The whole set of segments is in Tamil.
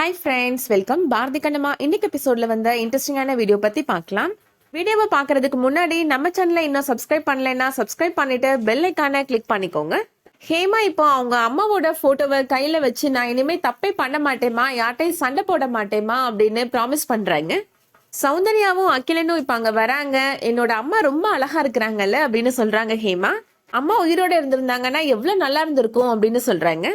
Hi friends, welcome. Bharathi Kannamma இன்னைக்கு எபிசோட்ல வந்த இன்ட்ரெஸ்டிங்கான வீடியோ பத்தி பார்க்கலாம். வீடியோவை பார்க்கறதுக்கு முன்னாடி நம்ம சேனலை இன்னும் சப்ஸ்கிரைப் பண்ணலைன்னா சப்ஸ்கிரைப் பண்ணிட்டு பெல் ஐக்கானை கிளிக் பண்ணிக்கோங்க. ஹேமா இப்போ அவங்க அம்மாவோட போட்டோவை கையில வச்சு நான் இனிமே தப்பே பண்ண மாட்டேமா, யார்ட்டையும் சண்டை போட மாட்டேமா அப்படின்னு ப்ராமிஸ் பண்றாங்க. சௌந்தர்யாவும் அகிலனும் இப்ப அங்க வராங்க. என்னோட அம்மா ரொம்ப அழகா இருக்கிறாங்கல்ல அப்படின்னு சொல்றாங்க ஹேமா. அம்மா உயிரோட இருந்திருந்தாங்கன்னா எவ்வளவு நல்லா இருந்திருக்கும் அப்படின்னு சொல்றாங்க.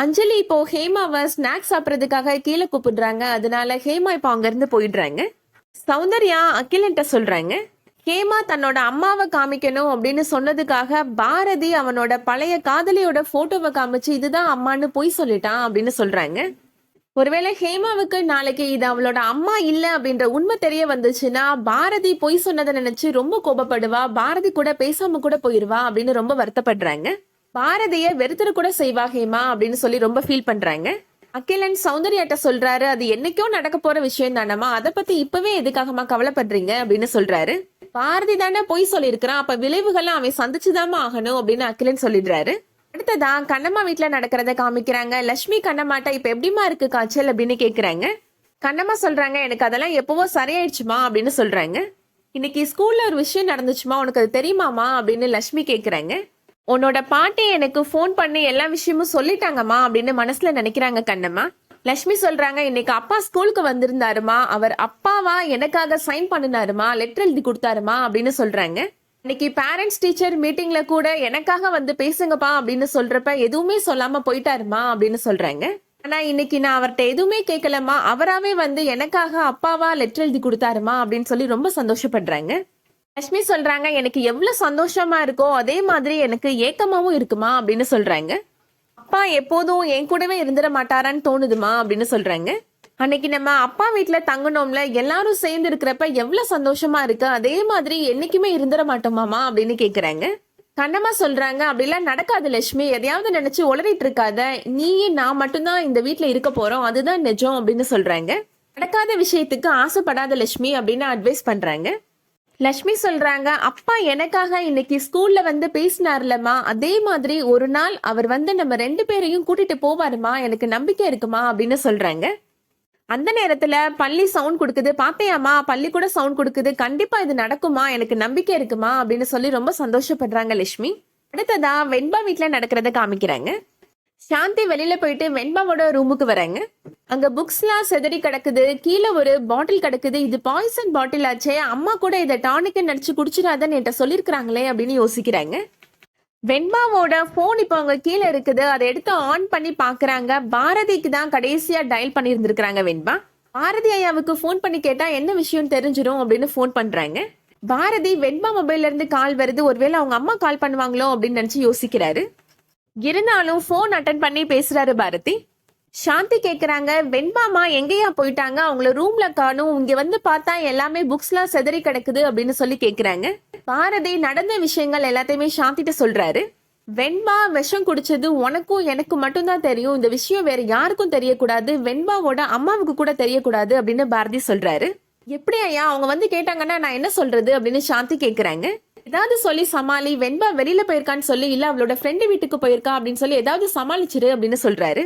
அஞ்சலி இப்போ ஹேமாவை ஸ்நாக்ஸ் சாப்பிட்றதுக்காக கீழே கூப்பிடுறாங்க. அதனால ஹேமா இப்போ அங்க இருந்து போயிடுறாங்க. சௌந்தர்யா அகிலன்ட்ட சொல்றாங்க, ஹேமா தன்னோட அம்மாவை காமிக்கணும் அப்படின்னு சொன்னதுக்காக பாரதி அவனோட பழைய காதலியோட போட்டோவை காமிச்சு இதுதான் அம்மான்னு பொய் சொல்லிட்டான் அப்படின்னு சொல்றாங்க. ஒருவேளை ஹேமாவுக்கு நாளைக்கு இது அவளோட அம்மா இல்ல அப்படின்ற உண்மை தெரிய வந்துச்சுன்னா பாரதி பொய் சொன்னதை நினைச்சு ரொம்ப கோபப்படுவா, பாரதி கூட பேசாம கூட போயிருவா அப்படின்னு ரொம்ப வருத்தப்படுறாங்க. பாரதிய வெறுத்துரு கூட செய்வா ஹேமா அப்படின்னு சொல்லி ரொம்ப ஃபீல் பண்றாங்க. அகிலன் சௌந்தர்யாட்ட சொல்றாரு, அது என்னைக்கோ நடக்க போற விஷயம் தானம்மா, அதை பத்தி இப்பவே எதுக்காகமா கவலைப்படுறீங்க அப்படின்னு சொல்றாரு. பாரதி தானே பொய் சொல்லியிருக்கிறான், அப்ப விளைவுகள்லாம் அவன் சந்திச்சுதாமா ஆகணும் அப்படின்னு அகிலன் சொல்லிடுறாரு. அடுத்ததா கண்ணம்மா வீட்டுல நடக்கிறத காமிக்கிறாங்க. லட்சுமி கண்ணம்மாட்ட இப்ப எப்படிமா இருக்கு காய்ச்சல் அப்படின்னு கேக்குறாங்க. கண்ணம்மா சொல்றாங்க, எனக்கு அதெல்லாம் எப்பவோ சரியாயிடுச்சுமா அப்படின்னு சொல்றாங்க. இன்னைக்கு ஸ்கூல்ல ஒரு விஷயம் நடந்துச்சுமா, உனக்கு அது தெரியுமாமா அப்படின்னு லட்சுமி கேக்குறாங்க. உன்னோட பாட்டி எனக்கு ஃபோன் பண்ணி எல்லா விஷயமும் சொல்லிட்டாங்கம்மா அப்படின்னு மனசுல நினைக்கிறாங்க கண்ணம்மா. லட்சுமி சொல்றாங்க, இன்னைக்கு அப்பா ஸ்கூலுக்கு வந்திருந்தாருமா, அவர் அப்பாவா எனக்காக சைன் பண்ணினாருமா, லெட்டர் எழுதி கொடுத்தாருமா அப்படின்னு சொல்றாங்க. இன்னைக்கு பேரண்ட்ஸ் டீச்சர் மீட்டிங்ல கூட எனக்காக வந்து பேசுங்கப்பா அப்படின்னு சொல்றப்ப எதுவுமே சொல்லாம போயிட்டாருமா அப்படின்னு சொல்றாங்க. ஆனா இன்னைக்கு நான் அவர்கிட்ட எதுவுமே கேட்கலமா, அவராவே வந்து எனக்காக அப்பாவா லெட்டர் எழுதி கொடுத்தாருமா அப்படின்னு சொல்லி ரொம்ப சந்தோஷப்படுறாங்க. லட்சுமி சொல்றாங்க, எனக்கு எவ்வளவு சந்தோஷமா இருக்கோ அதே மாதிரி எனக்கு ஏக்கமாவும் இருக்குமா அப்படின்னு சொல்றாங்க. அப்பா எப்போதும் என் கூடவே இருந்துட மாட்டாரான்னு தோணுதுமா அப்படின்னு சொல்றாங்க. அன்னைக்கு நம்ம அப்பா வீட்டுல தங்கணும்ல, எல்லாரும் சேர்ந்து இருக்கிறப்ப எவ்வளவு சந்தோஷமா இருக்கு, அதே மாதிரி என்னைக்குமே இருந்துட மாட்டோமாமா அப்படின்னு கேக்குறாங்க. கண்ணம்மா சொல்றாங்க, அப்படிலாம் நடக்காது லட்சுமி, எதையாவது நினைச்சு உளறிட்டு இருக்காத, நீயும் நான் மட்டும்தான் இந்த வீட்டுல இருக்க போறோம், அதுதான் நிஜம் அப்படின்னு சொல்றாங்க. நடக்காத விஷயத்துக்கு ஆசைப்படாத லட்சுமி அப்படின்னு அட்வைஸ் பண்றாங்க. லட்சுமி சொல்றாங்க, அப்பா எனக்காக இன்னைக்கு ஸ்கூல்ல வந்து பேசினார்லமா, அதே மாதிரி ஒரு நாள் அவர் வந்து நம்ம 2 பேரையும் கூட்டிட்டு போவாருமா, எனக்கு நம்பிக்கை இருக்குமா அப்படின்னு சொல்றாங்க. அந்த நேரத்துல பள்ளி சவுண்ட் கொடுக்குது, பாத்தையாமா பள்ளி கூட சவுண்ட் கொடுக்குது, கண்டிப்பா இது நடக்குமா, எனக்கு நம்பிக்கை இருக்குமா அப்படின்னு சொல்லி ரொம்ப சந்தோஷப்படுறாங்க லட்சுமி. அடுத்ததா வெண்பா வீட்டுல நடக்கிறத காமிக்கிறாங்க. சாந்தி வெளியில போயிட்டு வெண்பாவோட ரூமுக்கு வராங்க. அங்க புக்ஸ்லாம் செதறி கிடக்குது, கீழே ஒரு பாட்டில் கிடக்குது, இது பாய்சன் பாட்டில் ஆச்சே, அம்மா கூட இதை டானிக்க நடிச்சு குடிச்சிடாதன்னு என்கிட்ட சொல்லிருக்காங்களே அப்படின்னு யோசிக்கிறாங்க. வெண்பாவோட போன் இப்போ அங்க கீழே இருக்குது, அதை எடுத்து ஆன் பண்ணி பாக்குறாங்க. பாரதிக்கு தான் கடைசியா டயல் பண்ணி இருந்திருக்காங்க வெண்பா. பாரதி ஐயாவுக்கு போன் பண்ணி கேட்டா என்ன விஷயம் தெரிஞ்சிடும் அப்படின்னு போன் பண்றாங்க. பாரதி வெண்பா மொபைல்ல இருந்து கால் வருது, ஒருவேளை அவங்க அம்மா கால் பண்ணுவாங்களோ அப்படின்னு நினைச்சு யோசிக்கிறாரு. இருந்தாலும் போன் அட்டன் பண்ணி பேசுறாரு பாரதி. சாந்தி கேக்குறாங்க, வெண்பாமா எங்கேயா போயிட்டாங்க, அவங்கள ரூம்ல காணும், இங்க வந்து பார்த்தா எல்லாமே புக்ஸ்லாம் செதறி கிடக்குது அப்படின்னு சொல்லி கேக்குறாங்க. பாரதி நடந்த விஷயங்கள் எல்லாத்தையுமே சாந்திட்ட சொல்றாரு. வெண்பா விஷம் குடிச்சது உனக்கும் எனக்கு மட்டும்தான் தெரியும், இந்த விஷயம் வேற யாருக்கும் தெரியக்கூடாது, வெண்பாவோட அம்மாவுக்கு கூட தெரியக்கூடாது அப்படின்னு பாரதி சொல்றாரு. எப்படி ஐயா, அவங்க வந்து கேட்டாங்கன்னா நான் என்ன சொல்றது அப்படின்னு சாந்தி கேக்குறாங்க. ஏதாவது சொல்லி சமாளி, வெண்பா வெளியில போயிருக்கான்னு சொல்லி, இல்ல அவளோட ஃப்ரெண்டு வீட்டுக்கு போயிருக்கா அப்படின்னு சொல்லி ஏதாவது சமாளிச்சிரு அப்படின்னு சொல்றாரு.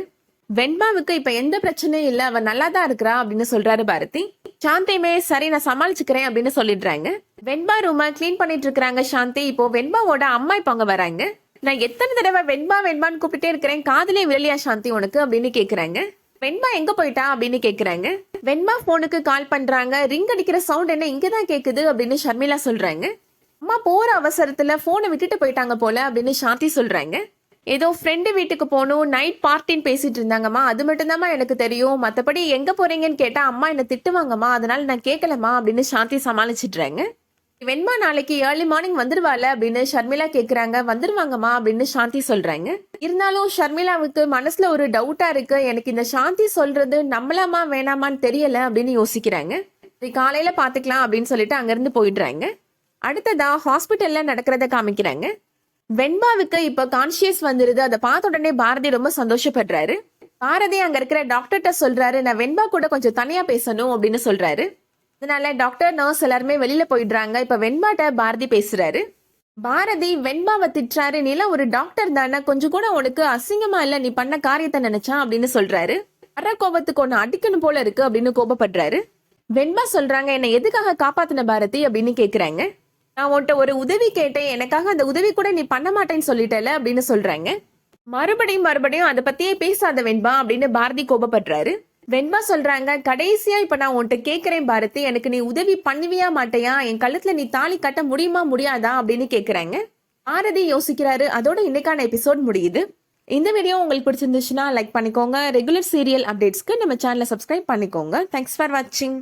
வெண்பாவுக்கு இப்ப எந்த பிரச்சனையும் இல்ல, அவ நல்லா தான் இருக்கிறா அப்படின்னு சொல்றாரு பாரதி. சாந்தியுமே சரி நான் சமாளிச்சுக்கிறேன் அப்படின்னு சொல்லிடுறாங்க. வெண்பா ரூம கிளீன் பண்ணிட்டு இருக்காங்க சாந்தி. இப்போ வெண்பாவோட அம்மா இப்ப அங்க வராங்க. நான் எத்தனை தடவை வெண்பா வெண்பான்னு கூப்பிட்டே இருக்கிறேன், காதலே விரலியா சாந்தி உனக்கு அப்படின்னு கேக்குறாங்க. வெண்பா எங்க போயிட்டா அப்படின்னு கேக்குறாங்க. வெண்பா போனுக்கு கால் பண்றாங்க. ரிங் அடிக்கிற சவுண்ட் என்ன இங்கதான் கேக்குது அப்படின்னு ஷர்மிளா சொல்றாங்க. அம்மா போற அவசரத்துல போனை விட்டுட்டு போயிட்டாங்க போல அப்படின்னு சாந்தி சொல்றாங்க. ஏதோ ஃப்ரெண்டு வீட்டுக்கு போகணும், நைட் பார்ட்டின்னு பேசிட்டு இருந்தாங்கம்மா, அது மட்டும்தாம்மா எனக்கு தெரியும், மற்றபடி எங்க போறீங்கன்னு கேட்டா அம்மா என்ன திட்டுவாங்கம்மா, அதனால நான் கேட்கலம்மா அப்படின்னு சாந்தி சமாளிச்சிடுறாங்க. வெண்பா நாளைக்கு ஏர்லி மார்னிங் வந்துருவாள் அப்படின்னு ஷர்மிளா கேக்குறாங்க. வந்துருவாங்கம்மா அப்படின்னு சாந்தி சொல்றாங்க. இருந்தாலும் ஷர்மிளாவுக்கு மனசுல ஒரு டவுட்டா இருக்கு, எனக்கு இந்த சாந்தி சொல்றது நம்பலாமா வேணாமான்னு தெரியல அப்படின்னு யோசிக்கிறாங்க. காலையில பாத்துக்கலாம் அப்படின்னு சொல்லிட்டு அங்கிருந்து போயிடுறாங்க. அடுத்ததா ஹாஸ்பிட்டல்ல நடக்கிறத காமிக்கிறாங்க. வெண்பாவுக்கு இப்ப கான்சியஸ் வந்துருது, அதை பார்த்த உடனே பாரதி ரொம்ப சந்தோஷப்படுறாரு. பாரதி அங்க இருக்கிற டாக்டர்கிட்ட சொல்றாரு, நான் வெண்பா கூட கொஞ்சம் தனியா பேசணும் அப்படின்னு சொல்றாரு. அதனால டாக்டர் நர்ஸ் எல்லாருமே வெளியில போயிடுறாங்க. இப்ப வெண்பாட்ட பாரதி பேசுறாரு. பாரதி வெண்பாவை திட்டுறாரு, நீலாம் ஒரு டாக்டர் தானே, கொஞ்சம் கூட உனக்கு அசிங்கமா இல்ல நீ பண்ண காரியத்தை நினைச்சா அப்படின்னு சொல்றாரு. வர கோபத்துக்கு ஒன்னு அடிக்கணும் போல இருக்கு அப்படின்னு கோபப்படுறாரு. வெண்பா சொல்றாங்க, என்னை எதுக்காக காப்பாத்தின பாரதி அப்படின்னு கேக்குறாங்க. நான் உன்கிட்ட ஒரு உதவி கேட்டேன், எனக்காக அந்த உதவி கூட நீ பண்ண மாட்டேன்னு சொல்லிட்டல அப்படின்னு சொல்றாங்க. மறுபடியும் அதை பத்தியே பேசாத வெண்பா அப்படின்னு பாரதி கோபப்படுறாரு. வெண்பா சொல்றாங்க, கடைசியா இப்ப நான் உன்கிட்ட கேக்குறேன் பாரதி, எனக்கு நீ உதவி பண்ணுவியா மாட்டையா, என் கழுத்துல நீ தாலி கட்ட முடியுமா முடியாதா அப்படின்னு கேக்குறாங்க. பாரதி யோசிக்கிறாரு. அதோட இன்னைக்கான எபிசோட் முடியுது. இந்த வீடியோ உங்களுக்கு பிடிச்சிருந்துச்சுன்னா லைக் பண்ணிக்கோங்க. ரெகுலர் சீரியல் அப்டேட்ஸ்க்கு நம்ம சேனலை சப்ஸ்கிரைப் பண்ணிக்கோங்க. தேங்க்ஸ் ஃபார் வாட்சிங்.